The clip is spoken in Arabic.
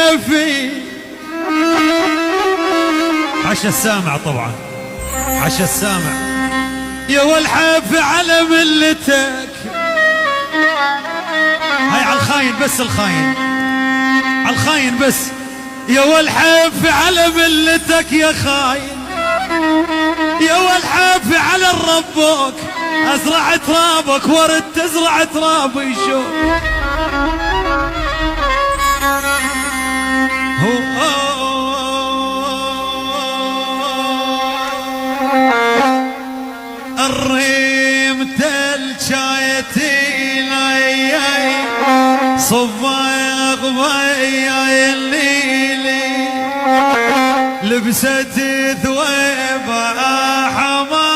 والحافي عشا السامع طبعا، عشا السامع. يا والحافي على ملتك، هاي على الخاين بس، الخاين على الخاين بس. يا والحافي على ملتك يا خاين، يا والحافي على الربوك، ازرع ترابك ورد تزرع ترابي شو. الريم تلشايتي لاي صبايغ باي الليلي لبست ثويبة حمار